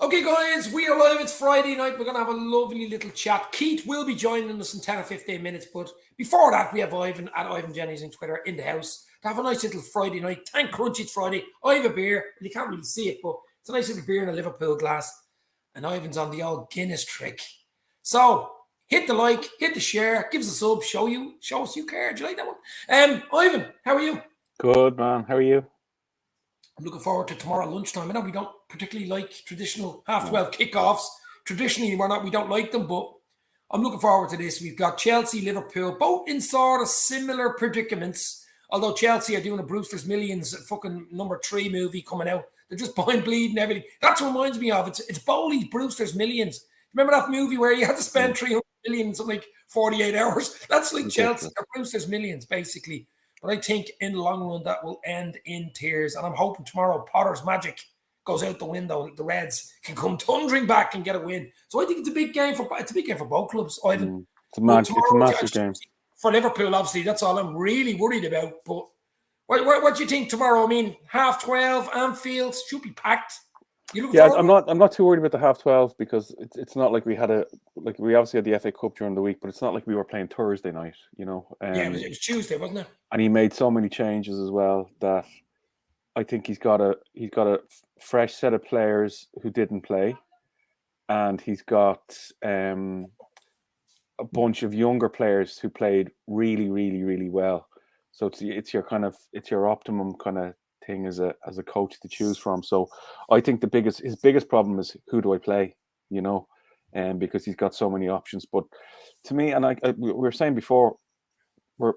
Okay, guys, we are live. It's Friday night. We're going to have a lovely little chat. Keith will be joining us in 10 or 15 minutes. But before that, we have Ivan at Ivan Jennings on Twitter in the house to have a nice little Friday night. Thank Crunchy, it's Friday. I have a beer. You can't really see it, but it's a nice little beer in a Liverpool glass. And Ivan's on the old Guinness trick. So hit the like, hit the share, give us a sub, show us you care. Do you like that one? Ivan, how are you? Good, man. How are you? I'm looking forward to tomorrow lunchtime. I know we don't particularly like traditional half No. 12 kickoffs. Traditionally, we don't like them, but I'm looking forward to this. We've got Chelsea, Liverpool, both in sort of similar predicaments. Although Chelsea are doing a Brewster's Millions fucking #3 movie coming out. They're just behind bleeding everything. That's what reminds me of. It's Bowley's Brewster's Millions. Remember that movie where you had to spend 300 million in something like 48 hours? That's like Chelsea or Brewster's Millions, basically. But I think in the long run that will end in tears. And I'm hoping tomorrow Potter's magic goes out the window. The Reds can come thundering back and get a win. So I think it's a big game for both clubs, Ivan. It's a massive game. For Liverpool, obviously, that's all I'm really worried about. But what do you think tomorrow? I mean, 12:30, Anfield should be packed. I'm not too worried about the 12:30 because it's not like we obviously had the FA Cup during the week, but it's not like we were playing Thursday night, you know. It was Tuesday, wasn't it? And he made so many changes as well that I think he's got a fresh set of players who didn't play, and he's got a bunch of younger players who played really, really, really well. So it's your optimum kind of thing as a coach to choose from. So I think his biggest problem is who do I play, you know, because he's got so many options. But to me, and we were saying before,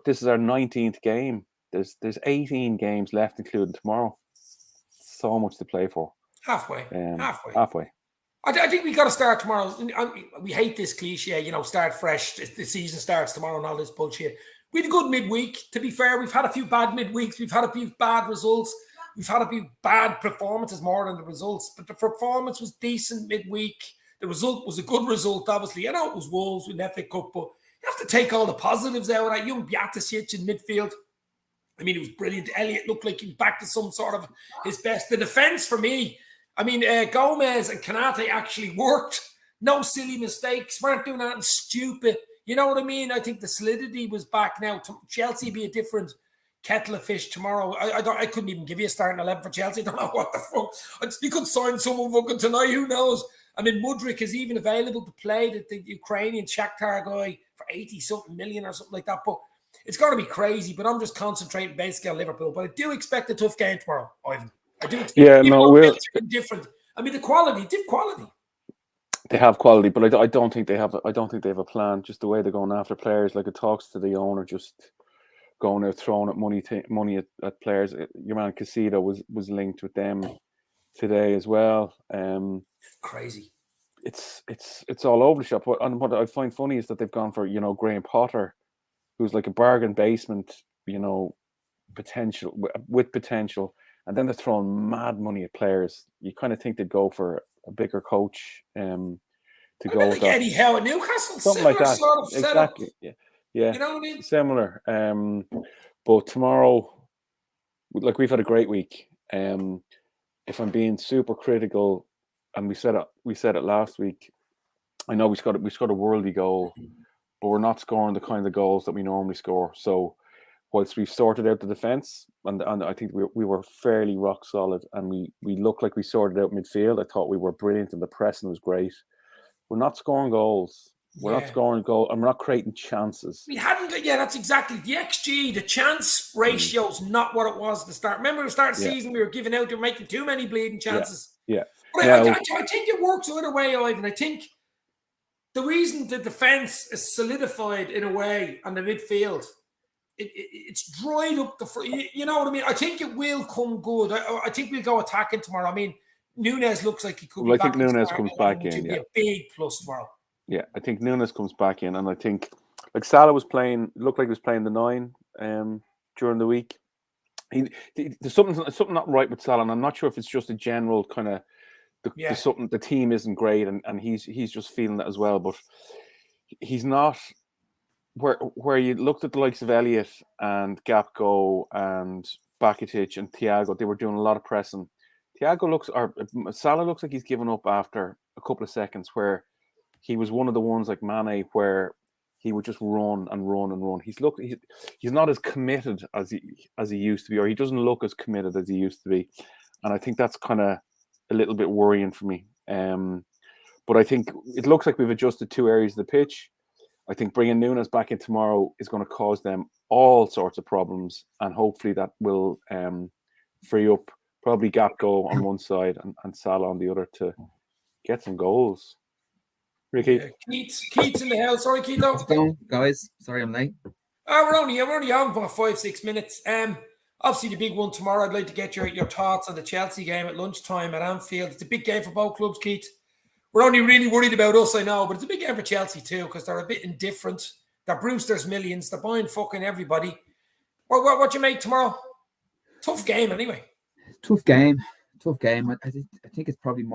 this is our 19th game. There's 18 games left, including tomorrow. So much to play for. Halfway. I think we got to start tomorrow. We hate this cliche, you know, start fresh. The season starts tomorrow and all this bullshit. We had a good midweek. To be fair, we've had a few bad midweeks. We've had a few bad results. We've had a few bad performances more than the results. But the performance was decent midweek. The result was a good result, obviously. I know it was Wolves with FA Cup, but you have to take all the positives out of that. Young Bjaticic in midfield. I mean, it was brilliant. Elliott looked like he was back to some sort of his best. The defence for me, I mean, Gomez and Kanate actually worked. No silly mistakes. Weren't doing anything stupid. You know what I mean? I think the solidity was back now. Chelsea be a different kettle of fish tomorrow. I couldn't even give you a starting 11 for Chelsea. I don't know what the fuck. You could sign someone fucking tonight. Who knows? I mean, Mudryk is even available to play the Ukrainian Shakhtar guy for 80-something million or something like that. But it's going to be crazy. But I'm just concentrating basically on Liverpool. But I do expect a tough game tomorrow, Ivan. I do expect we're different. I mean, the quality. They have quality, but I don't think they have. I don't think they have a plan. Just the way they're going after players, like it talks to the owner, just going out throwing at money at players. Your man Casido was linked with them today as well. Crazy. It's all over the shop. And what I find funny is that they've gone for Graham Potter, who's like a bargain basement, potential, and then they're throwing mad money at players. You kind of think they'd go for a bigger coach to go with that. Eddie Howe at Newcastle, something like that. Sort of exactly. Setup. Yeah. You know what I mean? Similar. But tomorrow, like we've had a great week. If I'm being super critical, and we said it last week, I know we scored a worldy goal, but we're not scoring the kind of goals that we normally score. So whilst we've sorted out the defence, and I think we were fairly rock solid, and we looked like we sorted out midfield. I thought we were brilliant, and the pressing was great. We're not scoring goals. We're not scoring goals, and we're not creating chances. We hadn't. Yeah, that's exactly the XG. The chance ratio is not what it was at the start. Remember, at the start of the season, we were giving out. They were making too many bleeding chances. Yeah. But I think it works either way, Ivan. I think the reason the defence is solidified in a way on the midfield, it's dried up you know what I mean? I think it will come good. I think we'll go attacking tomorrow. I mean, Nunes looks like he could be back. I think Nunes comes back in. Which would be a big plus tomorrow. Yeah, I think Nunes comes back in, and I think like Salah was playing, looked like he was playing the 9 during the week. There's something not right with Salah, and I'm not sure if it's just a general kind of the team isn't great, and he's just feeling that as well. But he's not where you looked at the likes of Elliott and Gapco and Bakitic and Thiago. They were doing a lot of pressing. Salah looks like he's given up after a couple of seconds, where he was one of the ones like Mane where he would just run and run and run. He's not as committed as he used to be, or he doesn't look as committed as he used to be. And I think that's kind of a little bit worrying for me. But I think it looks like we've adjusted two areas of the pitch. I think bringing Núñez back in tomorrow is going to cause them all sorts of problems, and hopefully that will free up probably Gakpo on one side and Salah on the other to get some goals. Ricky, Keith's in the house. Sorry, Keith. How's it going, guys? Sorry, I'm late. We're only on for 5-6 minutes. Obviously the big one tomorrow. I'd like to get your thoughts on the Chelsea game at lunchtime at Anfield. It's a big game for both clubs, Keith. We're only really worried about us, I know, but it's a big game for Chelsea too, because they're a bit indifferent. They're Brewster's millions. They're buying fucking everybody. What you make tomorrow? Tough game anyway. Tough game. I think it's probably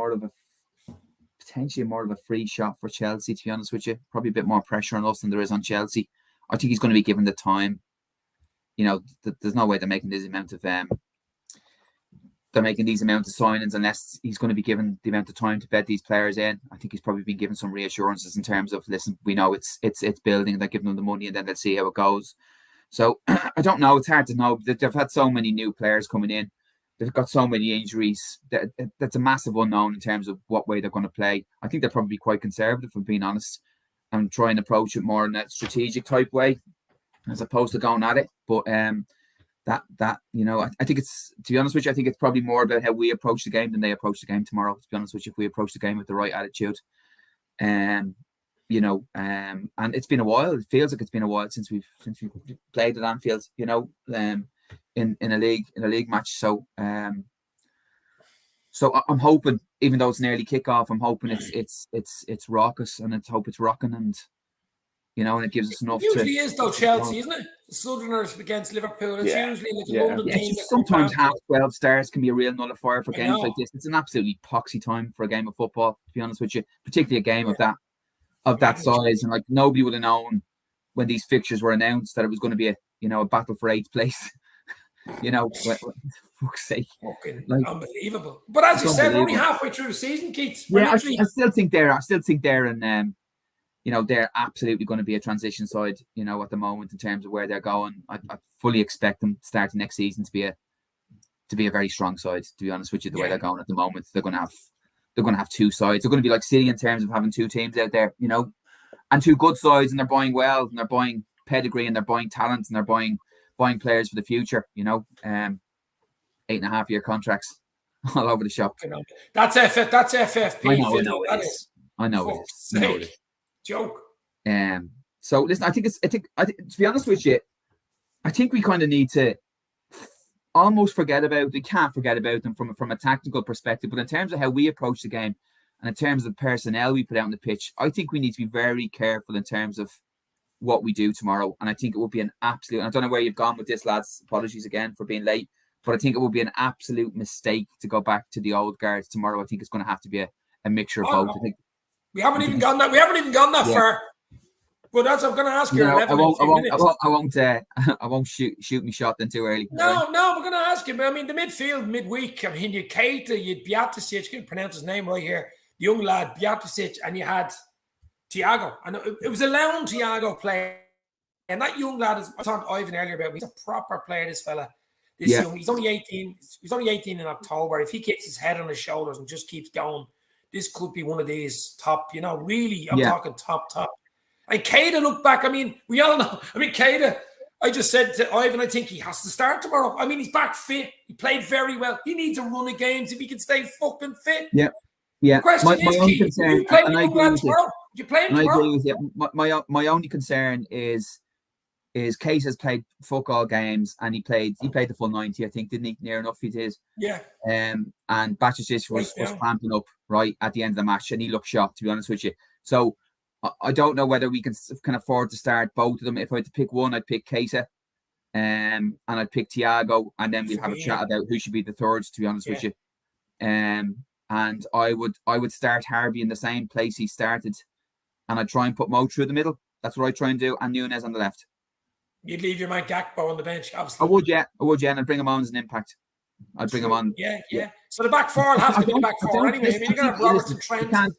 potentially more of a free shot for Chelsea, to be honest with you. Probably a bit more pressure on us than there is on Chelsea. I think he's going to be given the time. There's no way they're making this amount of signings unless he's going to be given the amount of time to bed these players in. I think he's probably been given some reassurances in terms of, listen, we know it's building, they're giving them the money, and then they'll see how it goes. So I don't know. It's hard to know. They've had so many new players coming in. They've got so many injuries. That's a massive unknown in terms of what way they're going to play. I think they're probably quite conservative, if I'm being honest, and try and approach it more in a strategic type way as opposed to going at it. But I think it's, to be honest with you, I think it's probably more about how we approach the game than they approach the game tomorrow. To be honest with you, if we approach the game with the right attitude, and it's been a while. It feels like it's been a while since we've played at Anfield. In a league match. So I'm hoping, even though it's an early kickoff, I'm hoping it's raucous, and hope it's rocking, and and it gives us enough. It usually is though, Chelsea, isn't it? The Southerners against Liverpool. It's usually like a London team. Sometimes 12 stars can be a real nullifier for games like this. It's an absolutely poxy time for a game of football, to be honest with you, particularly a game of that size. And like, nobody would have known when these fixtures were announced that it was going to be a battle for 8th place. For fuck's sake. Unbelievable. But as you said, we're only halfway through the season, Keith. I still think they're in they're absolutely going to be a transition side, at the moment in terms of where they're going. I fully expect them starting next season to be a very strong side, to be honest with you, the way they're going at the moment. They're going to have two sides. They're going to be like City in terms of having two teams out there, and two good sides, and they're buying well, and they're buying pedigree, and they're buying talent, and they're buying players for the future, 8.5-year contracts all over the shop. That's FFP. I know it is. Joke. So listen, I think to be honest with you, I think we kind of need to almost forget about. We can't forget about them from a tactical perspective, but in terms of how we approach the game and in terms of personnel we put out on the pitch, I think we need to be very careful in terms of what we do tomorrow. And I think it will be an absolute, I don't know where you've gone with this, lads, apologies again for being late, but I think it will be an absolute mistake to go back to the old guards tomorrow. I think it's going to have to be a mixture of both. No. I think we haven't even gone that far. But that's what I'm going to ask you. I won't shoot me shot then too early. No, we're going to ask you. But I mean, the midfield midweek, I mean, you Keita, you Bjaticic, can't pronounce his name right here, the young lad Bjaticic, and you had Thiago. And it was a lone Thiago player. And that young lad, I talked to Ivan earlier about, he's a proper player, this fella. Young. He's only 18. He's only 18 in October. If he keeps his head on his shoulders and just keeps going, this could be one of these top, really, I'm talking top. And Keita, look back, I mean, we all know. I mean, Keita, I just said to Ivan, I think he has to start tomorrow. I mean, he's back fit. He played very well. He needs a run of games if he can stay fucking fit. Yeah. The question is, only concern, and I agree with you. You play him tomorrow? I agree with you. My only concern is Keita has played fuck all games, and he played the full 90, I think, didn't he? Near enough he did. Yeah. And Bajcetic was cramping up right at the end of the match, and he looked shocked, to be honest with you. So I don't know whether we can afford to start both of them. If I had to pick one, I'd pick Keita, and I'd pick Thiago, and then we'll have a chat about who should be the third, to be honest with you. And I would start Harvey in the same place he started, and I'd try and put Mo through the middle. That's what I'd try and do, and Núñez on the left. You'd leave your man Gakpo on the bench, obviously. I would, yeah, and I'd bring him on as an impact. I'd bring him on. Yeah. So the back four will have to be the back four anyway. I mean, you're going to have Robertson, listen, Trent,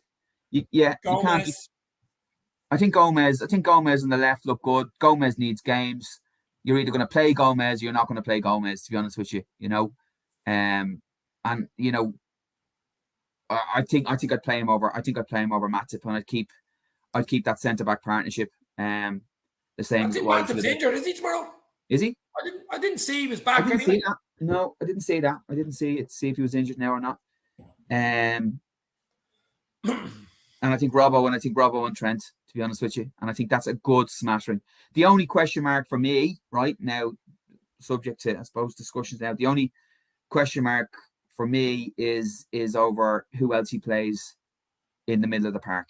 you can't. Gomez. I think Gomez on the left look good. Gomez needs games. You're either going to play Gomez or you're not going to play Gomez, to be honest with you, you know. And you know, I think I'd play him over. I think I'd play him over Matip, and I'd keep that centre back partnership. The same as it was. Matip's injured, is he tomorrow? Is he? I didn't see he was back. I didn't anyway. see that. No, I didn't see that. I didn't see if he was injured now or not. And I think Robbo and Trent, to be honest with you. And I think that's a good smattering. The only question mark for me right now, subject to, I suppose, discussions now, the only question mark for me is over who else he plays in the middle of the park.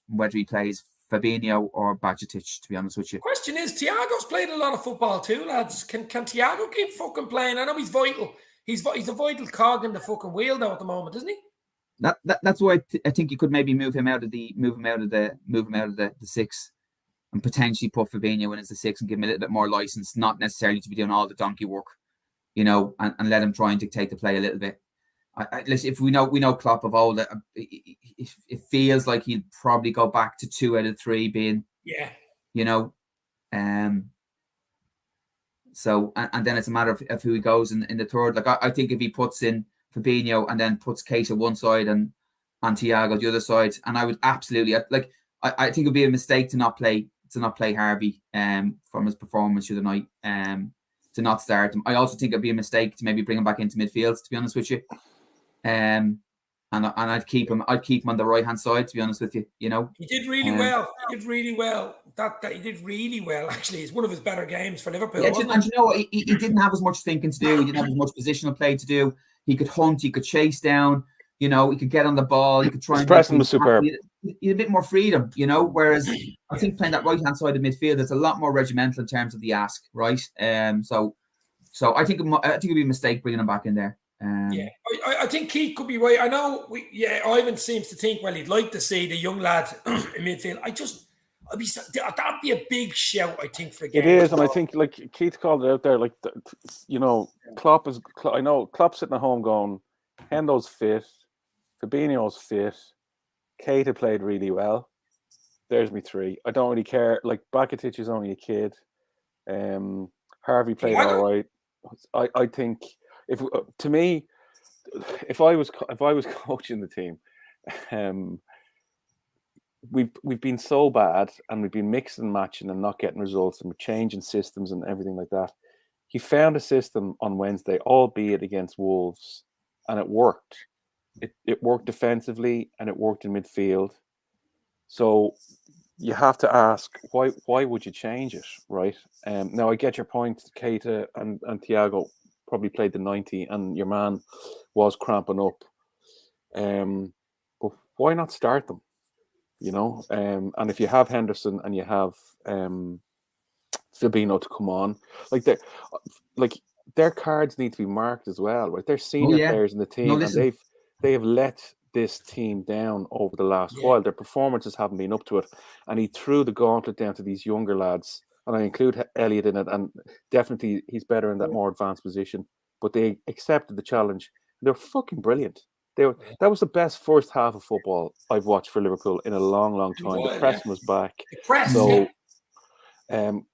Whether he plays Fabinho or Bajcetic, to be honest with you. Question is, Thiago's played a lot of football too, lads. Can Thiago keep fucking playing? I know he's vital. He's a vital cog in the fucking wheel though at the moment, isn't he? That's why I think you could maybe move him out of the six, and potentially put Fabinho in as the six and give him a little bit more license, not necessarily to be doing all the donkey work, you know, and let him try and dictate the play a little bit. Listen, if we know Klopp of old, it feels like he'll probably go back to 2 out of 3 being, you know, so and then it's a matter of who he goes in the third. Like I think if he puts in Fabinho and then puts Keita one side and Thiago the other side, and I would absolutely I think it'd be a mistake to not play Harvey from his performance the other night, to not start him. I also think it'd be a mistake to maybe bring him back into midfield, to be honest with you. And I'd keep him on the right hand side, to be honest with you. You know, he did really well. He did really well. That he did really well. Actually, it's one of his better games for Liverpool. Yeah, and you know what? He didn't have as much thinking to do. He didn't have as much positional play to do. He could hunt. He could chase down. You know, he could get on the ball. He could try. His pressing was superb. He had a bit more freedom. You know, whereas I think playing that right hand side of midfield, it's a lot more regimental in terms of the ask, right? So I think it'd be a mistake bringing him back in there. I think Keith could be right. I know. Ivan seems to think, well, he'd like to see the young lad in midfield. That'd be a big shout, I think, for the game. It is, and I think like Keith called it out there. Like, you know, I know Klopp's sitting at home going, Hendo's fit, Fabinho's fit, Keita played really well. There's me 3. I don't really care. Like Bajcetic is only a kid. Harvey played all right. I think if I was coaching the team, we've been so bad, and we've been mixing and matching and not getting results, and we're changing systems and everything like that. He found a system on Wednesday, albeit against Wolves, and it worked. It worked defensively and it worked in midfield. So you have to ask, why would you change it, right? Now I get your point. Keita and Thiago probably played the 90, and your man was cramping up. But why not start them? You know, and if you have Henderson and you have Fabinho to come on, their cards need to be marked as well, right? They're senior players in the team, and they have let this team down over the last while. Their performances haven't been up to it, and he threw the gauntlet down to these younger lads, and I include Elliott in it, and definitely he's better in that more advanced position. But they accepted the challenge. They're fucking brilliant. That was the best first half of football I've watched for Liverpool in a long, long time. The pressing was back.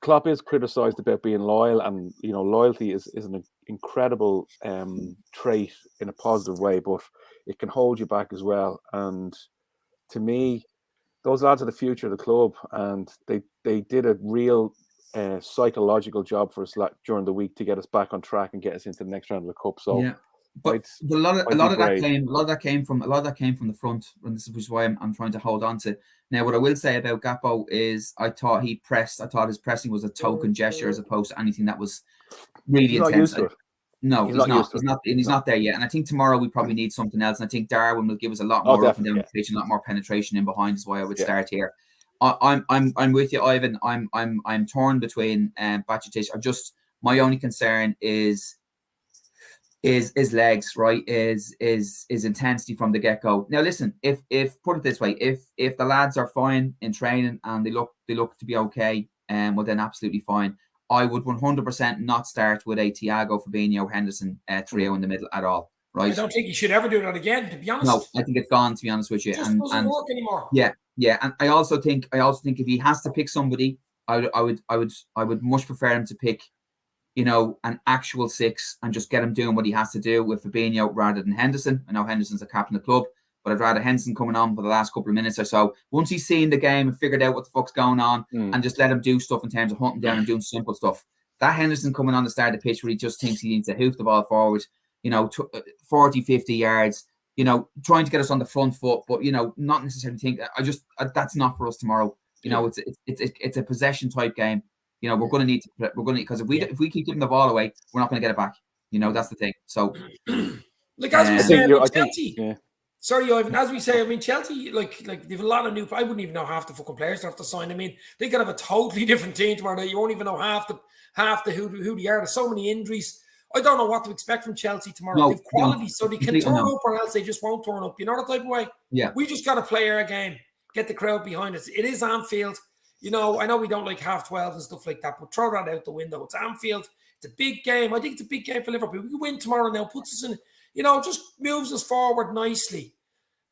Klopp is criticised about being loyal, and you know, loyalty is an incredible trait in a positive way, but it can hold you back as well. And to me, those lads are the future of the club, and they did a real psychological job for us during the week to get us back on track and get us into the next round of the cup. So. Yeah. But a lot of that came from the front, and this is why I'm trying to hold on to. Now, what I will say about Gakpo is I thought his pressing was a token gesture as opposed to anything that was really intense. No, he's not. He's not there yet. And I think tomorrow we probably need something else. And I think Darwin will give us a lot more up and down the pitch, a lot more penetration in behind. Is why I would start here. I'm with you, Ivan. I'm torn between Bajcetic. My only concern is legs, right? Is intensity from the get-go. Now listen, if put it this way, if the lads are fine in training and they look to be okay, well then absolutely fine. I would 100% not start with a Thiago, Fabinho, Henderson trio in the middle at all. right? I don't think he should ever do that again, to be honest. No, I think it's gone, to be honest with you. It just doesn't work anymore. Yeah. And I also think if he has to pick somebody, I would much prefer him to pick, an actual 6 and just get him doing what he has to do with Fabinho rather than Henderson. I know Henderson's a captain of the club, but I'd rather Henderson coming on for the last couple of minutes or so. Once he's seen the game and figured out what the fuck's going on, and just let him do stuff in terms of hunting down and doing simple stuff. That Henderson coming on the start of the pitch where he just thinks he needs to hoof the ball forward, 40, 50 yards, trying to get us on the front foot, but, not necessarily think, that's not for us tomorrow. It's a possession type game. We're going to need to, because if we keep giving the ball away, we're not going to get it back. That's the thing. So, as we say, Chelsea. Yeah. Sorry, Ivan. As we say, Chelsea, they've a lot of new. I wouldn't even know half the fucking players they have to sign. They could have a totally different team tomorrow night. You won't even know half the who they are. There's so many injuries. I don't know what to expect from Chelsea tomorrow. No, They've quality, so they can turn up, or else they just won't turn up. You know the type of way. Yeah. We just got to play our game, get the crowd behind us. It is Anfield. I know we don't like half 12 and stuff like that, but throw that out the window. It's Anfield. It's a big game. I think it's a big game for Liverpool. We can win tomorrow now. Puts us in, just moves us forward nicely.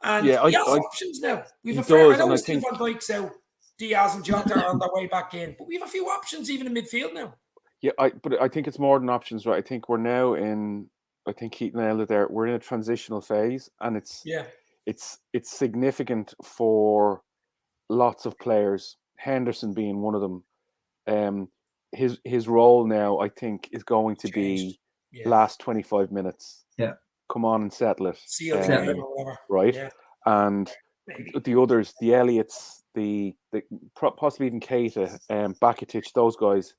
And he has options now. I know Steve Van Dijk's out. Diaz and Jota are on their way back in, but we have a few options even in midfield now. Yeah, but I think it's more than options, right? I think we're now in. I think Keith nailed it there. We're in a transitional phase, and it's significant for lots of players. Henderson being one of them. His role now, I think, is going to be last 25 minutes. Yeah, come on and settle it. Seal the game or whatever. Right, and Maybe. the others, the Elliots, the possibly even Keita, Bakitic, those guys.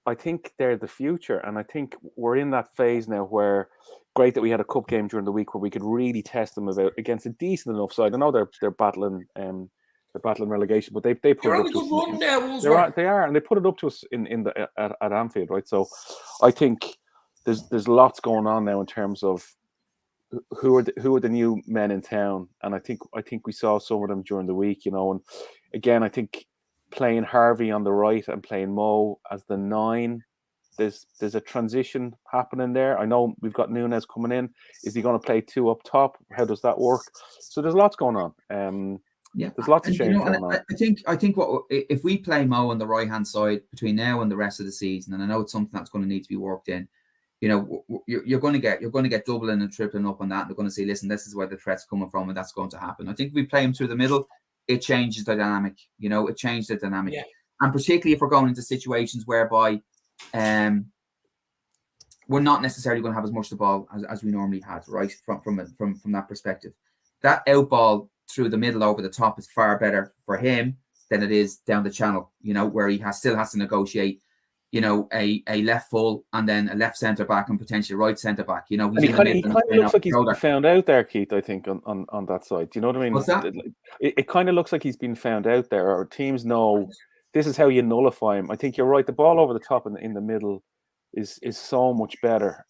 I think they're the future, and I think we're in that phase now where great that we had a cup game during the week where we could really test them against a decent enough side. I know they're battling relegation, but they put They're it on up a to good us. run there, Wolves. They are, and they put it up to us at Anfield, right? So I think there's lots going on now in terms of who are the new men in town, and I think we saw some of them during the week, and again I think playing Harvey on the right and playing Mo as the 9, there's a transition happening there. I know we've got Núñez coming in. Is he going to play 2 up top? How does that work? So there's lots going on. There's lots of change going on. I think what if we play Mo on the right hand side between now and the rest of the season, and I know it's something that's going to need to be worked in. You're going to get doubling and tripling up on that. They're going to say, listen, this is where the threat's coming from, and that's going to happen. I think if we play him through the middle, it changes the dynamic. It changes the dynamic, and particularly if we're going into situations whereby, we're not necessarily going to have as much the ball as we normally had, right? From that perspective, that out ball through the middle over the top is far better for him than it is down the channel. Where he still has to negotiate. A left full and then a left centre back and potentially right centre back. He kind of looks like he's been found out there, Keith. I think on that side. Do you know what I mean? What's that? It kind of looks like he's been found out there. Or teams know this is how you nullify him. I think you're right. The ball over the top and in the middle is so much better.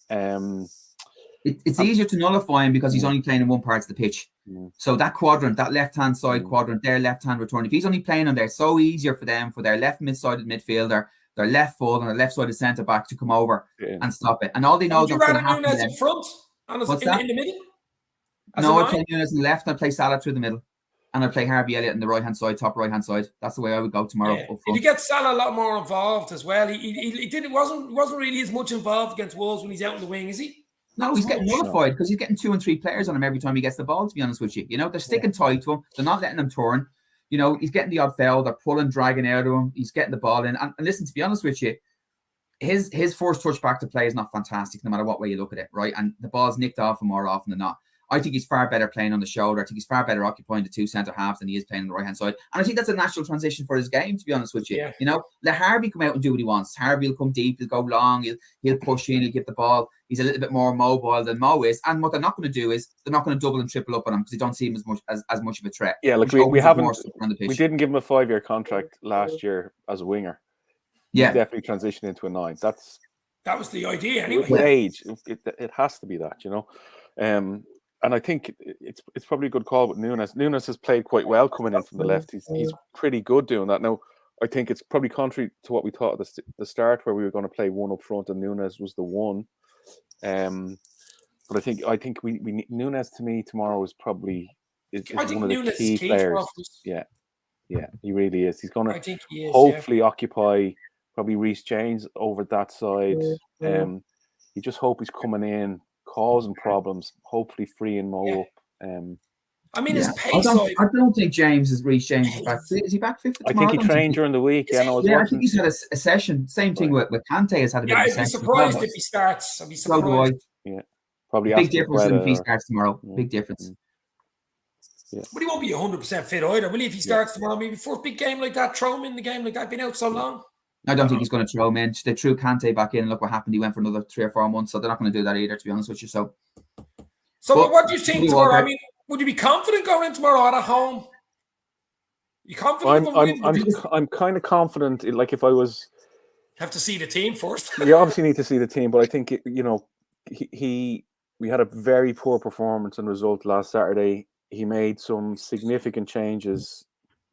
It's easier to nullify him because he's only playing in one part of the pitch. So that quadrant, that left-hand side quadrant, their left-hand return, if he's only playing on there, it's so easier for them, for their left mid-sided midfielder, their left full and their left-sided centre-back to come over and stop it. And all they know is what's going to happen Núñez in front and in the middle? No, I play Núñez in the left and I play Salah through the middle. And I play Harvey Elliott on the right-hand side, top right-hand side. That's the way I would go tomorrow. Yeah. Did you get Salah a lot more involved as well? He wasn't really as much involved against Wolves when he's out in the wing, is he? No, he's getting nullified because he's getting 2 and 3 players on him every time he gets the ball, to be honest with you. They're sticking tight to him. They're not letting him turn. He's getting the odd foul. They're pulling, dragging out of him. He's getting the ball in. And listen, to be honest with you, his first touch back to play is not fantastic no matter what way you look at it, right? And the ball's nicked off him more often than not. I think he's far better playing on the shoulder. I think he's far better occupying the 2 centre halves than he is playing on the right hand side. And I think that's a natural transition for his game, to be honest with you. Let Harvey come out and do what he wants. Harvey will come deep, he'll go long, he'll push in, he'll give the ball. He's a little bit more mobile than Mo is. And what they're not going to do is they're not going to double and triple up on him because they don't see him as much of a threat. Yeah, look, we didn't give him a 5-year contract last year as a winger. Yeah, he's definitely transitioned into a 9. That was the idea anyway. With age, it has to be that, and I think it's probably a good call with Núñez. Núñez has played quite well coming in from the left. He's pretty good doing that. Now, I think it's probably contrary to what we thought at the start, where we were going to play 1 up front and Núñez was the 1. But I think we need Nunes. To me, tomorrow is probably is I think one of the Nunes is key key players. for us. Yeah, he really is. He's going I to think he is. hopefully occupy probably Reece James over that side. Mm. You just hope he's coming in, causing problems, hopefully freeing Mo up. I mean, his I pace. don't think James is back. Is he back fit for I tomorrow? think he trained during the week. Is Yeah, he? I was I watching. think he's had a session. Same thing with Kante has had a bit of a I'd be session. surprised if he starts. I'd be So do I. surprised. Yeah, probably Big difference if he Aspilicueta starts tomorrow. Yeah. Big difference. Yeah. But he won't be 100% fit either. Will he? If he starts tomorrow, maybe first big game like that, throw him in the game like that. Been out so long. I don't think he's going to throw him in. They threw Kante back in. Look what happened. He went for another 3 or 4 months. So they're not going to do that either, to be honest with you. So what do you think tomorrow? I mean, would you be confident going in tomorrow at home? You confident? I'm kind of confident. Like if I was, have to see the team first. You obviously need to see the team, but I think we had a very poor performance and result last Saturday. He made some significant changes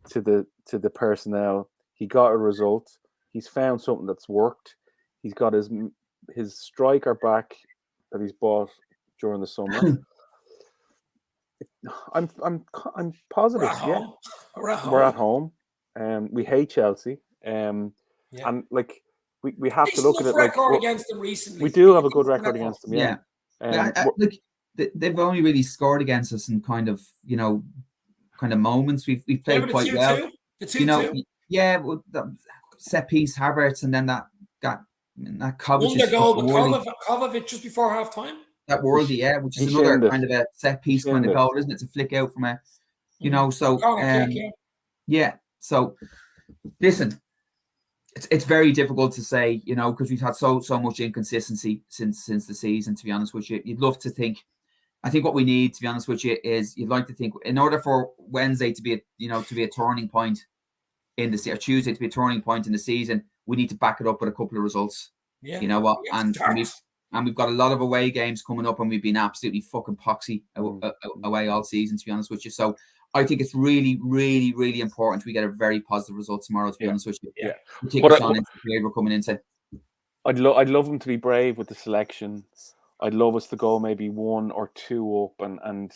to the personnel. He got a result. He's found something that's worked. He's got his striker back that he's bought during the summer. I'm positive. We're at home. We hate Chelsea. And like we have to look at it like against them recently. We do have a good record against them. Yeah. Look, they've only really scored against us in kind of moments. We've played quite well. The 2-2. Well, set piece Havertz, and then that Kovacic Kovacic just before half time. That Worldy, which is another kind of a set piece kind of goal, isn't it? It's a flick out from So listen, it's very difficult to say, because we've had so much inconsistency since the season. To be honest with you, you'd love to think. I think what we need, to be honest with you, is you'd like to think in order for Wednesday to be a turning point in the season, or Tuesday to be a turning point in the season, we need to back it up with a couple of results. Yeah. You know what? And we've got a lot of away games coming up, and we've been absolutely fucking poxy away all season, to be honest with you. So I think it's really, really, really important we get a very positive result tomorrow, to be honest with you. Yeah. We're coming into. I'd love them to be brave with the selection. I'd love us to go maybe 1 or 2 up and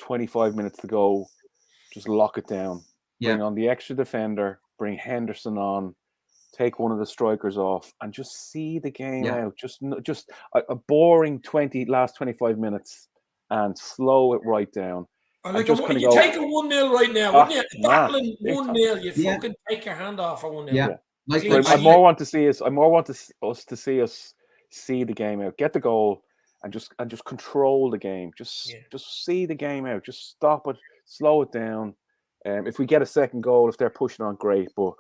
25 minutes to go, just lock it down. Bring on the extra defender, bring Henderson on, take one of the strikers off, and just see the game out. Just a boring last 25 minutes and slow it right down. You take a 1-0 right now, wouldn't you? Battling 1-0, you fucking take your hand off a 1-0. Yeah. I more want to see us. I more want us to see us see the game out, get the goal, and just control the game. Just see the game out. Just stop it, slow it down. If we get a second goal, if they're pushing on, great. But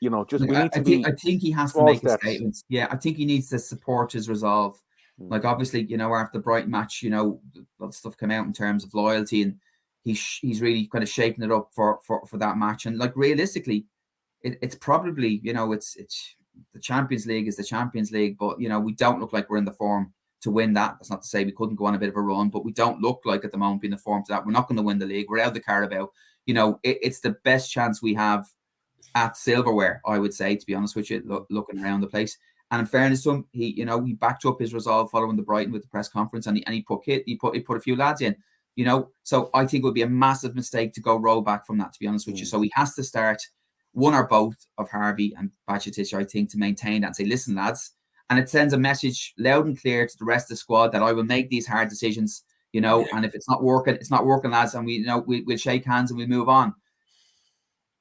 we need to I think he has to make a statement. Yeah, I think he needs to support his resolve. Like obviously, after the Brighton match, a lot of stuff came out in terms of loyalty, and he's really kind of shaking it up for that match. And like realistically, it's probably it's the Champions League is the Champions League, but we don't look like we're in the form to win that. That's not to say we couldn't go on a bit of a run, but we don't look like at the moment being the form to that. We're not going to win the league. We're out of the Carabao. It's the best chance we have at silverware, I would say, to be honest with you, looking around the place. And in fairness to him, he backed up his resolve following the Brighton with the press conference, and he put a few lads in, So I think it would be a massive mistake to go roll back from that, to be honest with you. So he has to start one or both of Harvey and Bajcetic, I think, to maintain that and say, listen, lads. And it sends a message loud and clear to the rest of the squad that I will make these hard decisions, and if it's not working, lads, and we'll shake hands and we'll move on.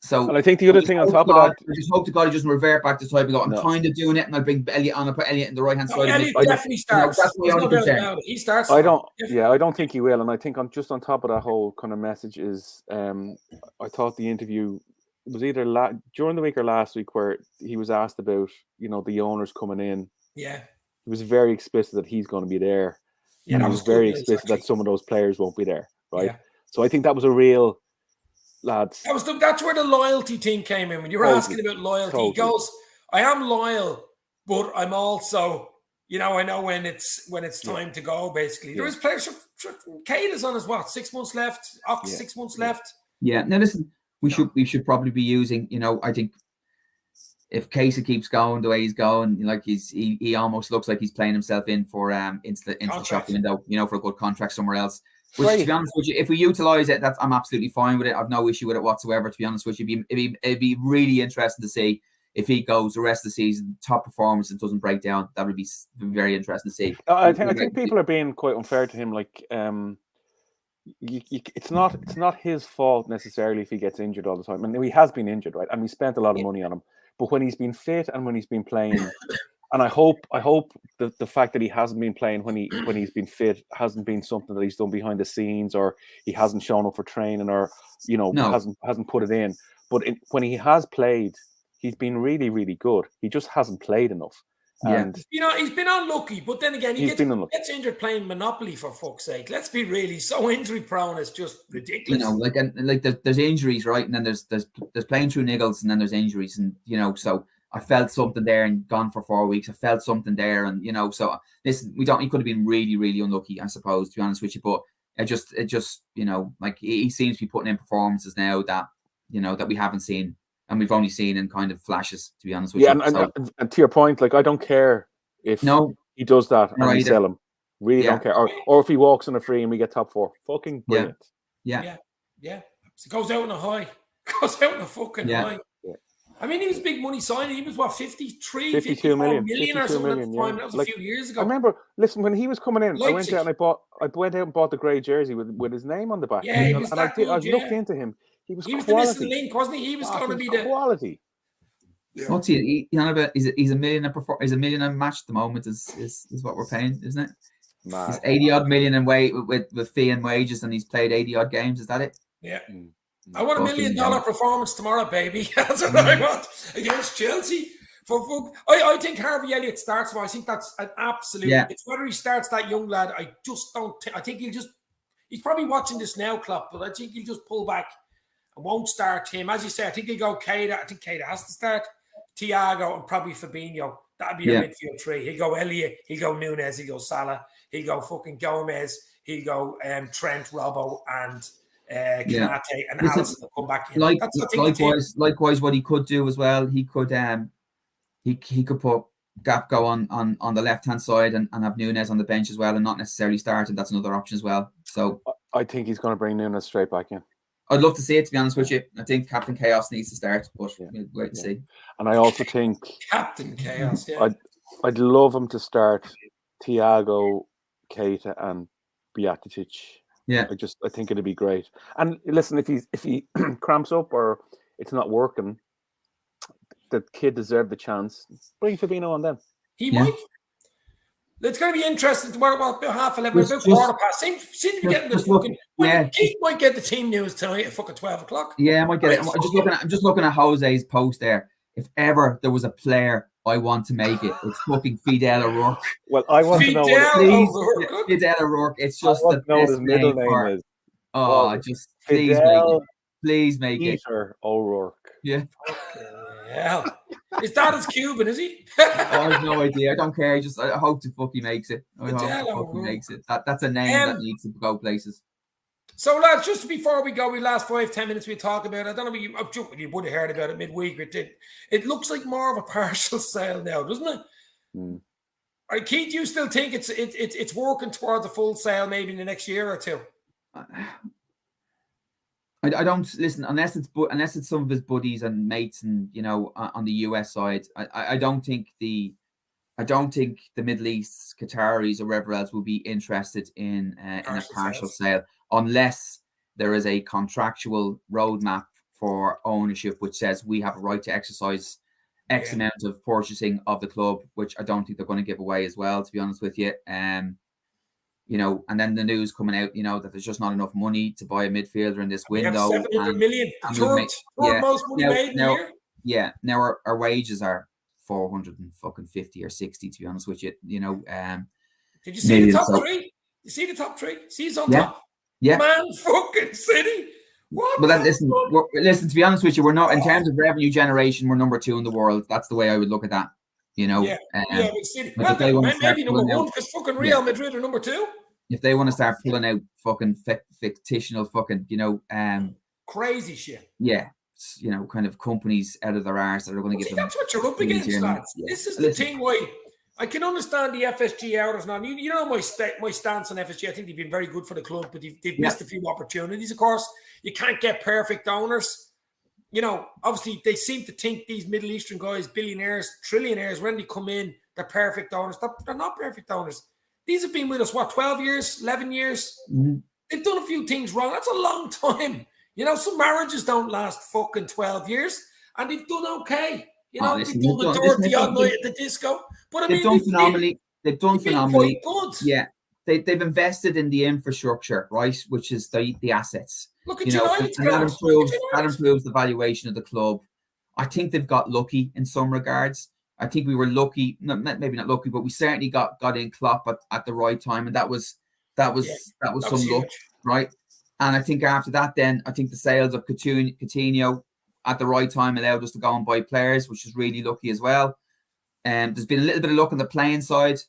So, and I think the other thing on top of that, I just hope to God he doesn't revert back to type and go, I'm kind of doing it, and I'll bring Elliot on. I'll put Elliot in the right hand side. Elliot definitely starts. That's my only concern. He starts. I don't think he will. And I think on top of that whole kind of message is, I thought the interview was either during the week or last week where he was asked about the owners coming in. Yeah, he was very explicit that he's going to be there. Yeah, and he was very explicit that some of those players won't be there. Right. Yeah. So I think that was a real. Lads, that's where the loyalty thing came in. When you were asking about loyalty, he goes, "I am loyal, but I'm also, I know when it's time to go." Basically, there is players. Kate is on his 6 months left. 6 months left. Yeah. Now listen, we should probably be using. I think if Casey keeps going the way he's going, like he almost looks like he's playing himself in for into the shop window, for a good contract somewhere else. Which, to be honest with you, if we utilize it, I'm absolutely fine with it. I've no issue with it whatsoever. To be honest with you, it'd be really interesting to see if he goes the rest of the season, top performance, and doesn't break down. That would be very interesting to see. I think people are being quite unfair to him. Like, it's not his fault necessarily if he gets injured all the time. And he has been injured, right? And we spent a lot of money on him. But when he's been fit and when he's been playing, and I hope the fact that he hasn't been playing when he's been fit hasn't been something that he's done behind the scenes, or he hasn't shown up for training, or hasn't put it in. But when he has played, he's been really, really good. He just hasn't played enough. And he's been unlucky, but then again, he gets injured playing Monopoly, for fuck's sake. Let's be really so injury prone. It's just ridiculous. There's injuries, right? And then there's playing through niggles, and then there's injuries, and so I felt something there and gone for 4 weeks. I felt something there, and so listen, he could have been really, really unlucky, I suppose, to be honest with you. But it just like he seems to be putting in performances now that that we haven't seen. And we've only seen in kind of flashes, to be honest with you. And to your point, like, I don't care if he does that and we sell him. Really don't care. Or if he walks on a free and we get top 4. Fucking brilliant. Yeah. It goes out on a high. Goes out on a fucking high. Yeah. I mean, he was big money signing. He was, 52 million or something at the time. That was a few years ago. I remember, listen, when he was coming in, I went out and bought the grey jersey with his name on the back. Yeah, I looked into him. He was the missing link, wasn't he? He was going to be the quality. Yeah. What's he? He's a million a match at the moment. Is what we're paying, isn't it? Nah. He's 80 odd million in with fee and wages, and he's played 80 odd games. Is that it? Yeah. I want $1 million performance tomorrow, baby. That's what I want against Chelsea. I think Harvey Elliott starts. I think that's an absolute. Yeah. It's whether he starts that young lad. I just don't. I think he's probably watching this now, Klopp, but I think he'll just pull back. Won't start him. As you say, I think he'll go Keita. I think Keita has to start. Thiago and probably Fabinho. That'd be a midfield three. He'll go Elliott. He'll go Nunes. He'll go Salah. He'll go fucking Gomez. He'll go Trent, Robbo, and Kanate, and Alisson will come back in. Likewise, what he could do as well, he could put Gakpo on the left hand side and have Nunes on the bench as well, and not necessarily start. And that's another option as well. So I think he's going to bring Nunes straight back in. I'd love to see it, to be honest with you. I think Captain Chaos needs to start, but we'll wait and see. And I also think Captain Chaos, I'd love him to start Thiago, Keita, and Bajcetic. Yeah, I think it'd be great. And listen, if he cramps up or it's not working, the kid deserved the chance. Bring Fabinho on then. He might. It's going to be interesting tomorrow. About 11:30, about quarter past. Seem to be getting this fucking. Keith might get the team news tonight at fucking 12 o'clock. Yeah, I might get it. I'm just looking at Jose's post there. If ever there was a player I want to make it, it's fucking Fidel O'Rourke. Well, I want to know what Fidel O'Rourke. It's just the best his middle name is. Oh, just please make it. Peter O'Rourke. Yeah. Hell. His dad is Cuban, is he? I have no idea. I don't care. I hope the fuck he makes it. He makes it. That's a name that needs to go places. So, lads, just before we go, we last 5-10 minutes we talk about it. I don't know if you would have heard about it midweek. It looks like more of a partial sale now, doesn't it? All right, Keith, do you still think it's working towards a full sale maybe in the next year or two? I don't listen unless it's some of his buddies and mates and on the US side. I don't think the Middle East Qataris or wherever else will be interested in a partial sale unless there is a contractual roadmap for ownership which says we have a right to exercise X amount of purchasing of the club, which I don't think they're going to give away as well, to be honest with you. And then the news coming out, that there's just not enough money to buy a midfielder in this window. 700 million. Most money made in a year. Yeah. Now our wages are 450 or 60, to be honest with you. Did you see the top three? You see the top three? See he's on top. Yeah. Man fucking City. What? But then listen, to be honest with you, we're not in terms of revenue generation, we're number 2 in the world. That's the way I would look at that. But City. Maybe number 1 because fucking Real Madrid are number 2. If they want to start pulling out fucking fictional fucking, crazy shit. Yeah. kind of companies out of their arse that are going to give them. That's what you're up against, lads. Yeah. This is the thing why I can understand the FSG hours now. You know my stance on FSG. I think they've been very good for the club, but they've missed a few opportunities. Of course, you can't get perfect owners. Obviously, they seem to think these Middle Eastern guys, billionaires, trillionaires, when they come in, they're perfect owners. They're not perfect owners. These have been with us, 12 years, 11 years? Mm-hmm. They've done a few things wrong. That's a long time. Some marriages don't last fucking 12 years, and they've done okay. They've done the dirty odd night at the disco. But they've done phenomenally. They've done phenomenally. Good. Yeah. They've invested in the infrastructure, right, which is the assets. Look at United. And that improves the valuation of the club. I think they've got lucky in some regards. I think we were lucky, maybe not lucky, but we certainly got in Klopp at the right time, and that was some luck, right? And I think after that, then I think the sales of Coutinho at the right time allowed us to go and buy players, which is really lucky as well. There's been a little bit of luck on the playing side.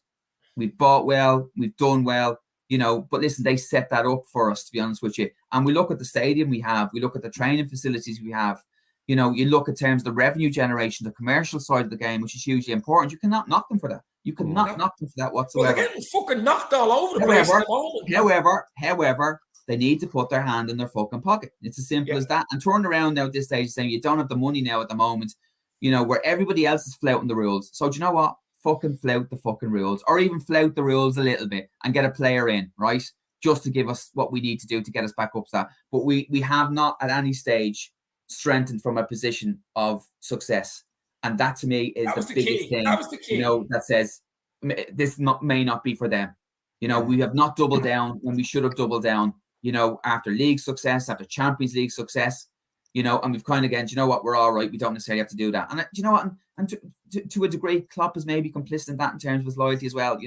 We've bought well, we've done well, but listen, they set that up for us, to be honest with you. And we look at the stadium we have, we look at the training facilities we have, you look at terms of the revenue generation, the commercial side of the game, which is hugely important. You cannot knock them for that. You cannot knock them for that whatsoever. Well, they're getting fucking knocked all over the place at the moment. However, they need to put their hand in their fucking pocket. It's as simple as that. And turn around now at this stage saying you don't have the money now at the moment, where everybody else is flouting the rules. So do you know what? Fucking flout the fucking rules, or even flout the rules a little bit and get a player in, right? Just to give us what we need to do to get us back up to that. But we have not at any stage strengthened from a position of success. And that to me is the biggest thing, that says this may not be for them. We have not doubled down when we should have doubled down, after league success, after Champions League success, and we've kind of again, we're all right. We don't necessarily have to do that. And you know what? And to a degree, Klopp is maybe complicit in that in terms of his loyalty as well,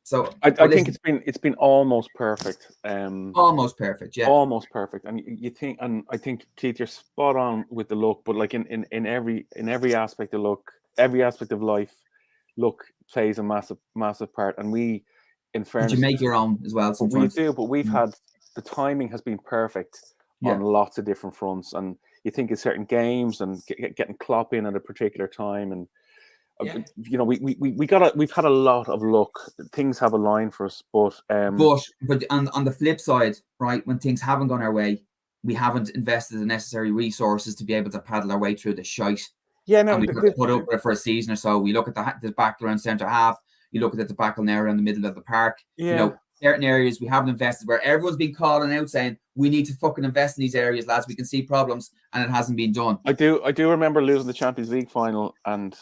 So, I think it's been almost perfect. Almost perfect, yeah. Almost perfect. And you think, and I think Keith, you're spot on with the look, but like in every aspect of look, every aspect of life, look plays a massive part. And we, in fairness, you make your own as well. Sometimes we do, but we've had the timing has been perfect on lots of different fronts. And you think of certain games and getting Klopp in at a particular time, and we've had a lot of luck. Things have aligned for us, but on the flip side, right, when things haven't gone our way, we haven't invested the necessary resources to be able to paddle our way through the shite. Yeah, no, and we've got to put up with it for a season or so. We look at the back around centre half. You look at the debacle now around the middle of the park. Yeah. Certain areas we haven't invested, where everyone's been calling out saying we need to fucking invest in these areas, lads. We can see problems, and it hasn't been done. I do remember losing the Champions League final and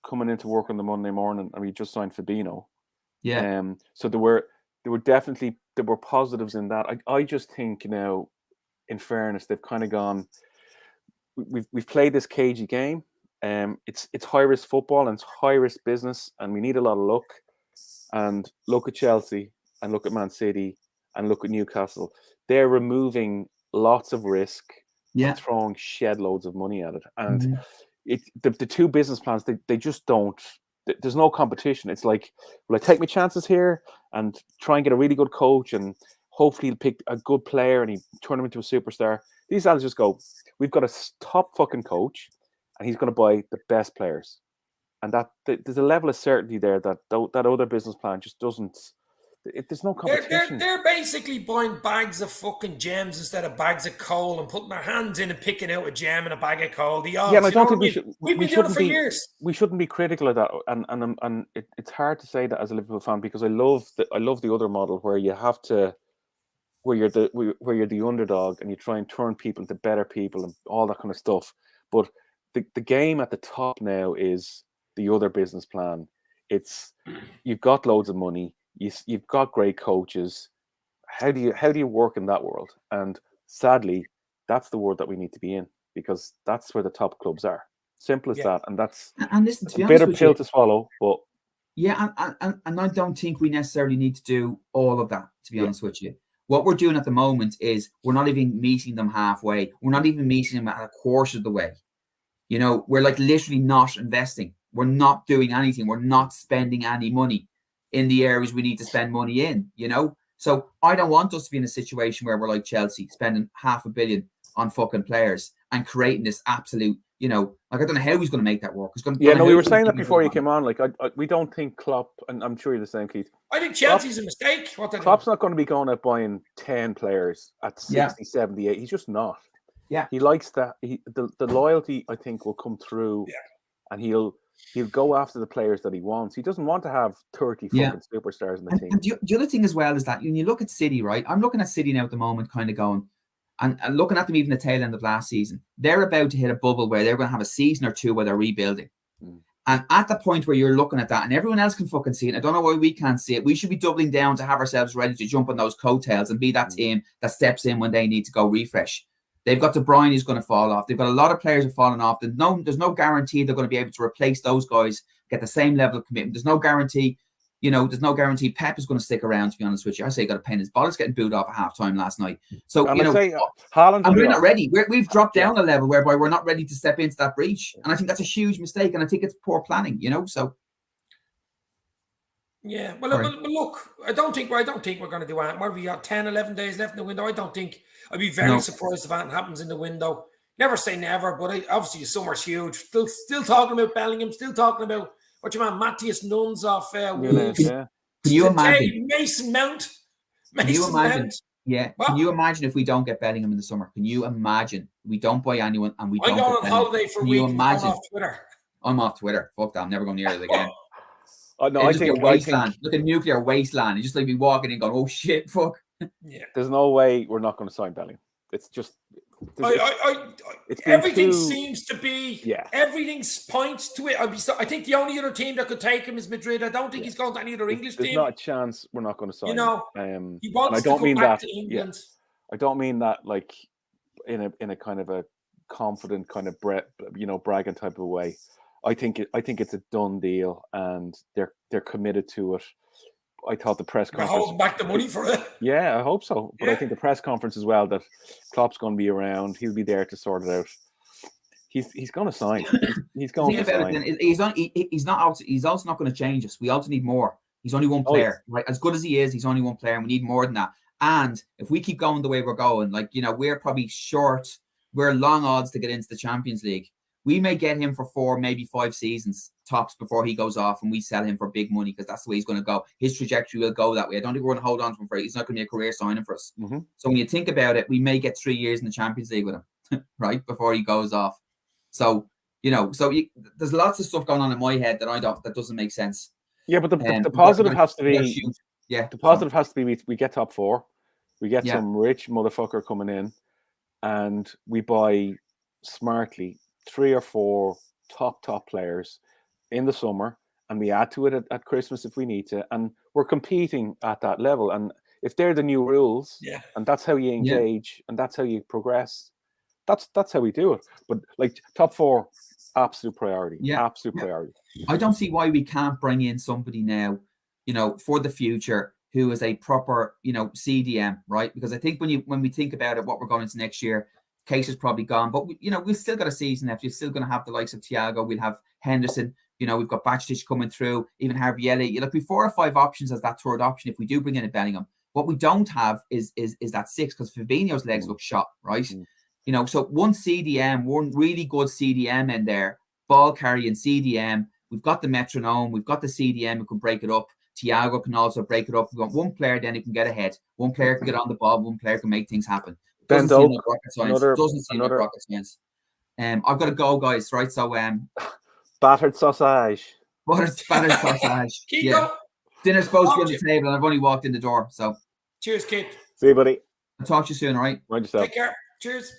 coming into work on the Monday morning, and we just signed Fabinho. Yeah. So there were definitely positives in that. I just think now, in fairness, they've kind of gone. We've played this cagey game. It's high risk football and it's high risk business, and we need a lot of luck. And look at Chelsea, and look at Man City, and look at Newcastle. They're removing lots of risk and throwing shed loads of money at it. And the two business plans, they just don't. There's no competition. It's like, will I take my chances here and try and get a really good coach, and hopefully he'll pick a good player and he turn him into a superstar? These guys just go, we've got a top fucking coach, and he's going to buy the best players. And there's a level of certainty there that other business plan just doesn't. There's no competition. They're basically buying bags of fucking gems instead of bags of coal, and putting their hands in and picking out a gem and a bag of coal. The odds, and I don't think we've been doing it for years. We shouldn't be critical of that, and it's hard to say that as a Liverpool fan, because I love the other model where you have to, where you're the underdog and you try and turn people into better people and all that kind of stuff. But the game at the top now is the other business plan. It's, you've got loads of money, you've got great coaches. How do you work in that world? And sadly, that's the world that we need to be in, because that's where the top clubs are. Simple as that. And that's listen, to be a bitter pill to swallow. But and I don't think we necessarily need to do all of that, to be honest with you. What we're doing at the moment is we're not even meeting them halfway. We're not even meeting them at a quarter of the way. We're like literally not investing. We're not doing anything. We're not spending any money in the areas we need to spend money in, So I don't want us to be in a situation where we're like Chelsea, spending $500 million on fucking players and creating this absolute, I don't know how he's going to make that work. We were saying that before you came on. Like, we don't think Klopp, and I'm sure you're the same, Keith. I think Chelsea's a mistake. Klopp's not going to be going out buying 10 players at 60, 78. He's just not. Yeah. He likes that. The loyalty, I think, will come through, and he'll go after the players that he wants. He doesn't want to have 30 fucking superstars in the team. And the other thing as well is that when you look at City, right? I'm looking at City now at the moment, kind of going, and looking at them even the tail end of last season. They're about to hit a bubble where they're going to have a season or two where they're rebuilding. And at the point where you're looking at that, and everyone else can fucking see it, I don't know why we can't see it. We should be doubling down to have ourselves ready to jump on those coattails and be that team that steps in when they need to go refresh. They've got De Bruyne who's going to fall off. They've got a lot of players who are falling off. There's no guarantee they're going to be able to replace those guys, get the same level of commitment. There's no guarantee, Pep is going to stick around, to be honest with you. I say he got a pain in his bollocks getting booed off at half-time last night. So, Haaland, and we're not ready. We've dropped down a level whereby we're not ready to step into that breach. And I think that's a huge mistake. And I think it's poor planning, so. Yeah, well, look, I don't think we're going to do that. What, we got 10, 11 days left in the window? I'd be very surprised if that happens in the window. Never say never, but obviously the summer's huge. Still talking about Bellingham, still talking about what your man Matthias Nunes off Wolves. Can you imagine? Mason Mount. Can you imagine? Yeah. What? Can you imagine if we don't get Bellingham in the summer? Can you imagine we don't buy anyone and we don't? I'm going on holiday for a week. I'm off Twitter. I'm off Twitter. Fuck that. I'm never going near it again. No, I think wasteland. Look at nuclear wasteland. You just like be walking and going, oh shit, fuck. Yeah. There's no way we're not going to sign Bellingham. It's just everything seems to be everything points to it. I think the only other team that could take him is Madrid. I don't think he's going to any other English team. There's not a chance we're not going to sign him. He wants to come back to England. I don't mean that like in a kind of a confident kind of bragging type of way. I think it's a done deal, and they're committed to it. I thought the press conference holding back the money for it. Yeah, I hope so. But I think the press conference as well, that Klopp's going to be around. He'll be there to sort it out. He's going to sign. He's going to sign. He's also not going to change us. We also need more. He's only one player, right? As good as he is, he's only one player, and we need more than that. And if we keep going the way we're going, we're probably short. We're long odds to get into the Champions League. We may get him for 4, maybe 5 seasons tops before he goes off, and we sell him for big money because that's the way he's going to go. His trajectory will go that way. I don't think we're going to hold on to him he's not going to be a career signing for us. Mm-hmm. So when you think about it, we may get 3 years in the Champions League with him, right, before he goes off. So there's lots of stuff going on in my head that doesn't make sense. Yeah, but the positive has to be the positive has to be we get top 4, we get some rich motherfucker coming in, and we buy smartly 3 or 4 top players in the summer, and we add to it at Christmas if we need to, and we're competing at that level. And if they're the new rules, and that's how you engage, and that's how you progress, that's how we do it. But like top 4, absolute priority. Absolute priority. I don't see why we can't bring in somebody now, for the future, who is a proper, CDM, right? Because I think when we think about it, what we're going into next year, Case is probably gone, but we've still got a season left. You're still going to have the likes of Thiago. We'll have Henderson. We've got Bacic coming through. Even Harvey Elliott. We've 4 or 5 options as that third option if we do bring in a Bellingham. What we don't have is that 6, because Fabinho's legs look shot, right? So one CDM, one really good CDM in there, ball carrying CDM. We've got the metronome. We've got the CDM who can break it up. Thiago can also break it up. We've got one player then who can get ahead. One player can get on the ball. One player can make things happen. Doesn't seem like rocket science. I've got to go, guys. Right, so battered sausage. Battered sausage. Keep going. Dinner's supposed to be on the table, and I've only walked in the door. So, cheers, kid. See you, buddy. I'll talk to you soon. All right. Mind yourself. Take care. Cheers.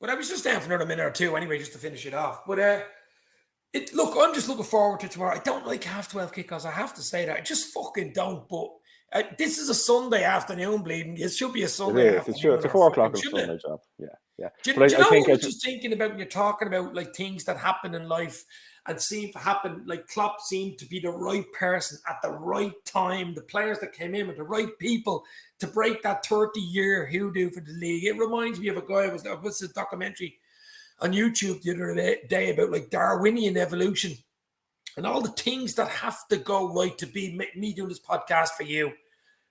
But I was just down for another minute or two anyway, just to finish it off. But I'm just looking forward to tomorrow. I don't like 12:30 kickoffs. I have to say that. I just fucking don't. But this is a Sunday afternoon, bleeding. It should be a Sunday afternoon. It's a 4 o'clock on Sunday job. Yeah. Do you know what I was just thinking about when you're talking about like things that happen in life and seem to happen? Like Klopp seemed to be the right person at the right time. The players that came in with the right people to break that 30-year hoodoo for the league. It reminds me of a guy. I was a documentary on YouTube the other day about like Darwinian evolution. and all the things that have to go right to be me doing this podcast for you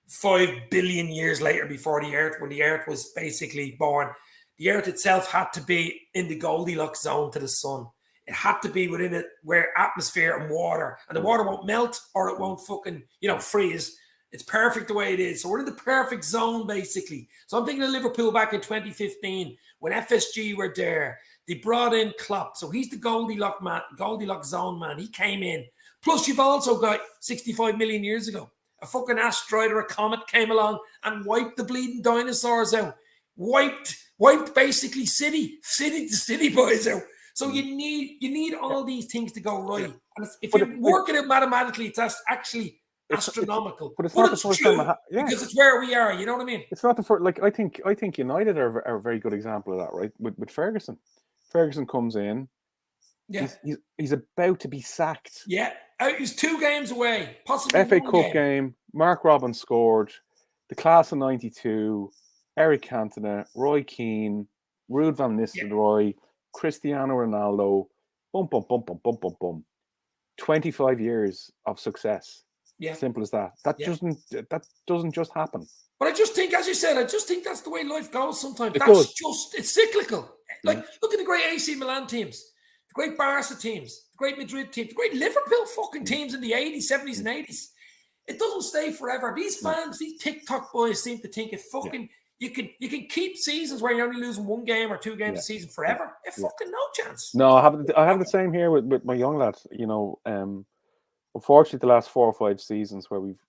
5 billion years later before the Earth, when the Earth was basically born. The Earth itself had to be in the Goldilocks zone to the sun. It had to be within it where atmosphere and water, and the water won't melt or it won't fucking, freeze. It's perfect the way it is. So we're in the perfect zone, basically. So I'm thinking of Liverpool back in 2015 when FSG were there. They brought in Klopp. So he's the Goldilocks zone man. He came in. Plus, you've also got 65 million years ago, a fucking asteroid or a comet came along and wiped the bleeding dinosaurs out. Wiped basically city to city boys out. So you need all these things to go right. And if you work it out mathematically, it's actually astronomical. But it's not the first time. Because it's where we are. You know what I mean? It's not the first. Like I think United are a very good example of that, right? With Ferguson. Ferguson comes in. Yeah. He's about to be sacked. Yeah. He's 2 games away. Possibly FA Cup game. Mark Robin scored. The class of '92. Eric Cantona, Roy Keane, Ruud van Nistelrooy, Cristiano Ronaldo. Boom, boom, boom, boom, boom, boom, boom. 25 years of success. Yeah. Simple as that. That doesn't just happen. But I just think, as you said, that's the way life goes sometimes. It's cyclical. Like, look at the great AC Milan teams, the great Barca teams, the great Madrid teams, the great Liverpool fucking teams in the 80s, 70s, and 80s. It doesn't stay forever. These fans, these TikTok boys seem to think it fucking... You can keep seasons where you're only losing 1 game or 2 games a season forever. Fucking no chance. No, I have the same here with my young lad. Unfortunately, the last 4 or 5 seasons where we've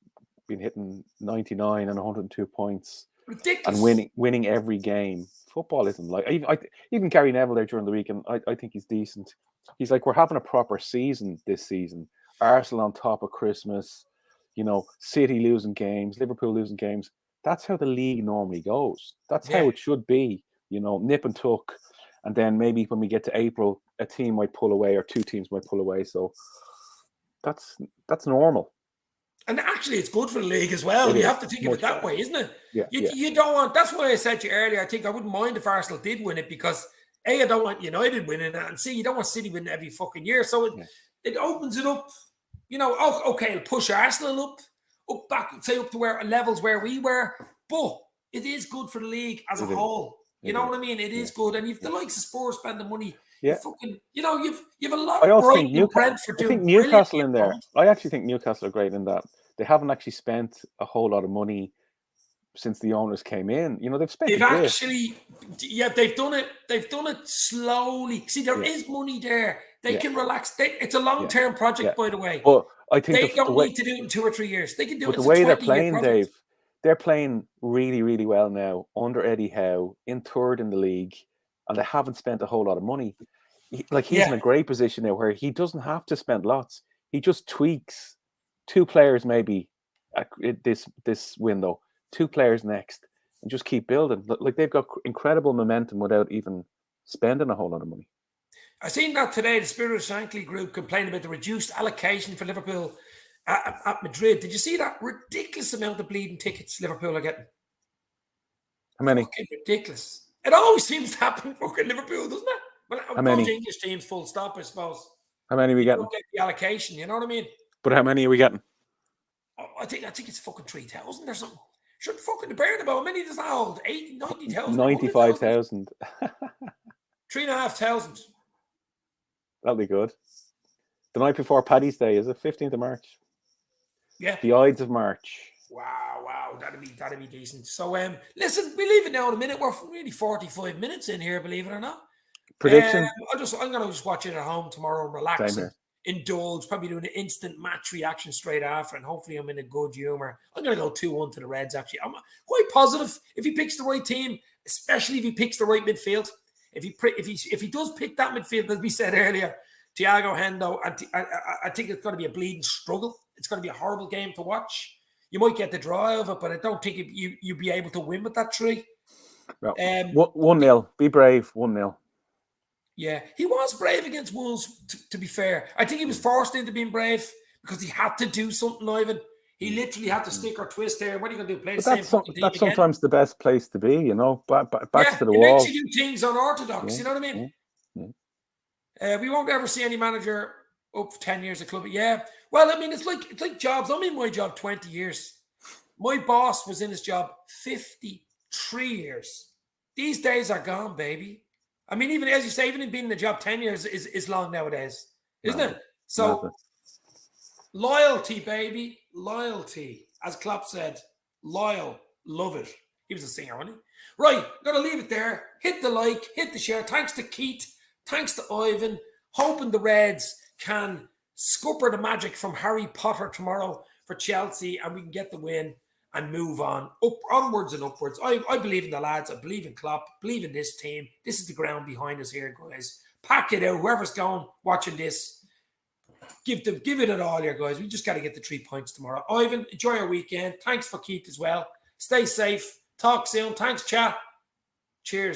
been hitting 99 and 102 points, ridiculous, and winning every game. Football isn't like even Gary Neville there during the week, and I think he's decent. He's like, we're having a proper season this season. Arsenal on top of Christmas, City losing games, Liverpool losing games. That's how the league normally goes. That's how it should be, nip and tuck. And then maybe when we get to April, a team might pull away or 2 teams might pull away. So that's normal. And actually, it's good for the league as well. You have to think of it that way, isn't it? Yeah. You don't want... That's why I said to you earlier, I think I wouldn't mind if Arsenal did win it, because A, I don't want United winning that, and C, you don't want City winning every fucking year. So it opens it up. Okay, it'll push Arsenal up back, say up to where levels where we were, but it is good for the league as a whole. You know what I mean? It is good, and you've the likes of Spurs spend the money. Yeah, you've a lot of Brighton and Brentford doing. I think Newcastle in there. I actually think Newcastle are great in that they haven't actually spent a whole lot of money since the owners came in. They've spent. They've they've done it. They've done it slowly. See, there is money there. They can relax. It's a long-term project, by the way. But I think they don't need to do it in 2 or 3 years. They can do it. But the way they're playing, Dave, they're playing really, really well now under Eddie Howe, in 3rd in the league, and they haven't spent a whole lot of money. He's in a great position now where he doesn't have to spend lots. He just tweaks 2 players maybe at this window, 2 players next, and just keep building. Like, they've got incredible momentum without even spending a whole lot of money. I seen that today. The Spirit of Shankly group complained about the reduced allocation for Liverpool at Madrid. Did you see that ridiculous amount of bleeding tickets Liverpool are getting? How many? Fucking ridiculous. It always seems to happen fucking Liverpool, doesn't it? Well, how many? English teams, full stop, I suppose. How many are we getting? Don't get the allocation, you know what I mean? But how many are we getting? I think it's fucking 3,000 or something. Sure, fucking the Bernabeu. How many does that hold? 80, 90,000? 95,000. 3,500. That'll be good. The night before Paddy's Day, is it 15th of March? Yeah. The Ides of March. Wow. That'd be decent. So, listen, we leave it now in a minute. We're really 45 minutes in here, believe it or not. Prediction? I'm gonna just watch it at home tomorrow and relax and indulge. Probably doing an instant match reaction straight after, and hopefully I'm in a good humor. I'm gonna go 2-1 to the Reds. Actually, I'm quite positive if he picks the right team, especially if he picks the right midfield. If he does pick that midfield, as we said earlier, Thiago Hendo, I think it's going to be a bleeding struggle. It's going to be a horrible game to watch. You might get the draw of it, but I don't think you'd be able to win with that 3. No. 1-0. Be brave. 1-0. Yeah, he was brave against Wolves, to be fair. I think he was forced into being brave because he had to do something, Ivan. He literally had to stick or twist there. What are you going to do? Play the same fucking team That's again? sometimes the best place to be, back to the it wall. makes you do things unorthodox, you know what I mean? We won't ever see any manager Up for 10 years of club. Yeah. Well, I mean, it's like jobs. I'm in my job 20 years. My boss was in his job 53 years. These days are gone, baby. I mean, even as you say, even being in the job 10 years is long nowadays, isn't it? So loyalty, baby. Loyalty. As Klopp said, loyal, love it. He was a singer, wasn't he? Right, gotta leave it there. Hit the like, hit the share. Thanks to Keith. Thanks to Ivan. Hoping the Reds can scupper the magic from Harry Potter tomorrow for Chelsea and we can get the win and move on. Onwards and upwards. I believe in the lads. I believe in Klopp. Believe in this team. This is the ground behind us here, guys. Pack it out. Whoever's going, watching this, give it all here, guys. We just got to get the 3 points tomorrow. Ivan, enjoy your weekend. Thanks for Keith as well. Stay safe. Talk soon. Thanks, chat. Cheers.